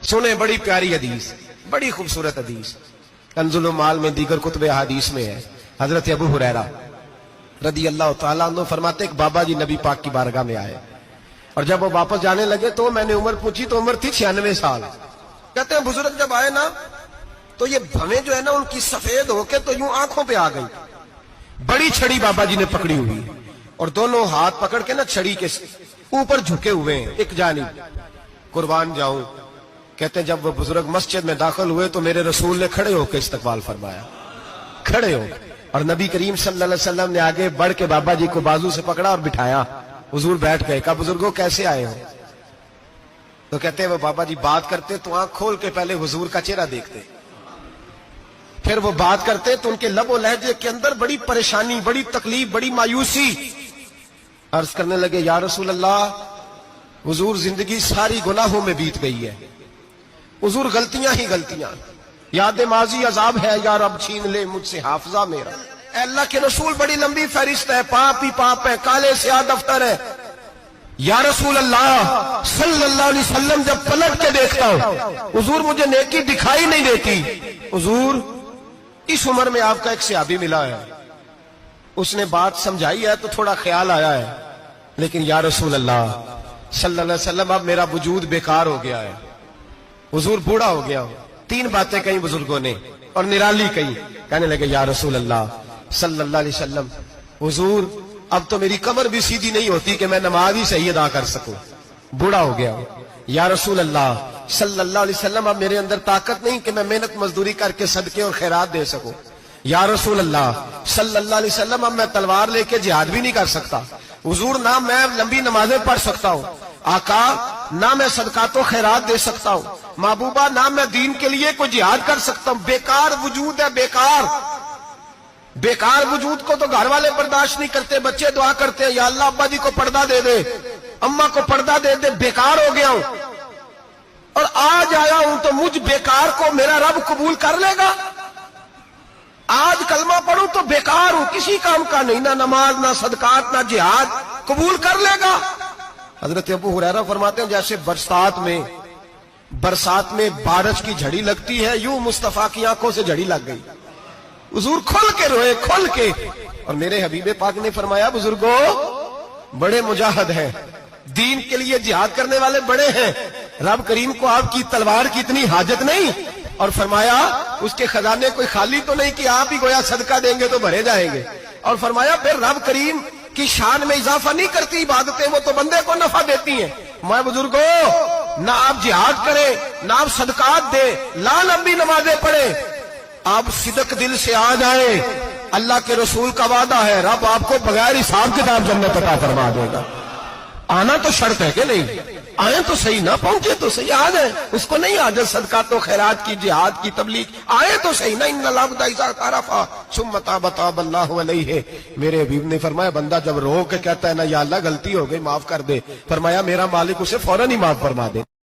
सुने बड़ी प्यारी हदीस, बड़ी खूबसूरत हदीस, कंजुल माल में दीगर कुतुब हदीस में है। हजरत अबू हुरैरा रदी अल्लाह तआला अन्हु फरमाते एक बाबा जी नबी पाक की बारगाह में आए और जब वो वापस जाने लगे तो मैंने उम्र पूछी तो उम्र थी 96 साल। कहते हैं बुजुर्ग जब आए ना तो ये भवें जो है ना उनकी सफेद होके तो यूं आंखों पे आ गई। बड़ी छड़ी बाबा जी ने पकड़ी हुई और दोनों हाथ पकड़ के ना छड़ी के ऊपर झुके हुए हैं एक जानिब। कुर्बान जाऊं, कहते हैं जब वो बुजुर्ग मस्जिद में दाखिल हुए तो मेरे रसूल ने खड़े होकर इस्तकबाल फरमाया, खड़े हो, और नबी करीम सल्लल्लाहु अलैहि वसल्लम ने आगे बढ़ के बाबा जी को बाजू से पकड़ा और बिठाया। हुजूर बैठ गए। कहा बुजुर्गों कैसे आए हो? तो कहते हैं वो बाबा जी बात करते तो आंख खोल के पहले हुजूर का चेहरा देखते, फिर वो बात करते तो उनके लबो लहजे के अंदर बड़ी परेशानी, बड़ी तकलीफ, बड़ी मायूसी। अर्ज करने लगे या रसूल अल्लाह, हुजूर जिंदगी सारी गुनाहों में बीत गई है, हुजूर गलतियां ही गलतियां, याद माजी अजाब है, यार अब छीन ले मुझसे हाफजा मेरा। अल्लाह के रसूल बड़ी लंबी फहरिस्त है, पाप ही पाप है, काले स्याह दफ्तर है। या रसूल अल्लाह सल्लल्लाहु अलैहि वसल्लम जब पलट के देखता हूं हुजूर मुझे नेकी दिखाई नहीं देती। हुजूर इस उम्र में आपका एक सहाबी मिला है, उसने बात समझाई है तो थोड़ा ख्याल आया है, लेकिन या रसूल अल्लाह सल्लल्लाहु अलैहि वसल्लम अब मेरा वजूद बेकार हो गया है, हुजूर बूढ़ा हो गया हूं। 3 बातें कही बुजुर्गों ने और निराली कही। कहने लगे या रसूल अल्लाह सल्लल्लाहु अलैहि वसल्लम, हुजूर अब तो मेरी कमर भी सीधी नहीं होती कि मैं नमाज ही सही अदा कर सकूं, बूढ़ा हो गया हूं। या रसूल अल्लाह सल्लल्लाहु अलैहि वसल्लम अब मेरे अंदर ताकत नहीं कि मैं मेहनत मजदूरी करके सदके और खैरात दे सकूं। या रसूल अल्लाह सल्लल्लाहु अलैहि वसल्लम अब मैं तलवार लेके जिहाद भी नहीं कर सकता। हुजूर ना मैं लंबी नमाजें पढ़ सकता हूं, आका ना मैं सदकातो खैरात दे सकता हूं, महबूबा ना मैं दीन के लिए कोई जिहाद कर सकता हूं। बेकार वजूद है, बेकार बेकार वजूद को तो घर वाले बर्दाश्त नहीं करते, बच्चे दुआ करते हैं या अल्लाह अब्बा जी को पर्दा दे दे, अम्मा को पर्दा दे दे, बेकार हो गया हूं और आज आया हूं तो मुझ बेकार को मेरा रब कबूल कर लेगा। आज कलमा पढ़ूं तो बेकार हूं, किसी काम का नहीं, ना नमाज ना सदकात ना जिहाद, कबूल कर लेगा। हजरत अबू हुरैरा फरमाते हैं जैसे बरसात में बारिश की झड़ी लगती है, यूं मुस्तफा की आंखों से झड़ी लग गई। हुजूर खुल के रोए, खुल के। और मेरे हबीबे पाक ने फरमाया बुजुर्गों बड़े मुजाहिद हैं, दीन के लिए जिहाद करने वाले बड़े हैं, रब करीम को आपकी तलवार की इतनी हाजत नहीं। और फरमाया उसके खजाने कोई खाली तो नहीं कि आप ही गोया सदका देंगे तो भरे जाएंगे। और फरमाया फिर रब करीम की शान में इजाफा नहीं करती इबादतें, वो तो बंदे को नफा देती हैं। मैं बुजुर्गों ना आप जिहाद करें, ना आप सदकात दे, ना लंबी नमाजें पढ़े, आप सिदक दिल से आ जाए, अल्लाह के रसूल का वादा है रब आपको बगैर हिसाब किताब जन्नत अता फरमा देगा। आना तो शर्त है कि नहीं, आए तो सही, ना पहुंचे तो सही, आ जाए, उसको नहीं आदत सदका तो खैरात की जिहाद की तबलीग, आए तो सही ना। इन्ना लाबदा इज़ा तारफा सुम्मा ताबा ताबल्लाहु अलैहि। मेरे हबीब ने फरमाया बंदा जब रो के कहता है ना या अल्लाह गलती हो गई माफ कर दे, फरमाया मेरा मालिक उसे फौरन ही माफ फरमा दे।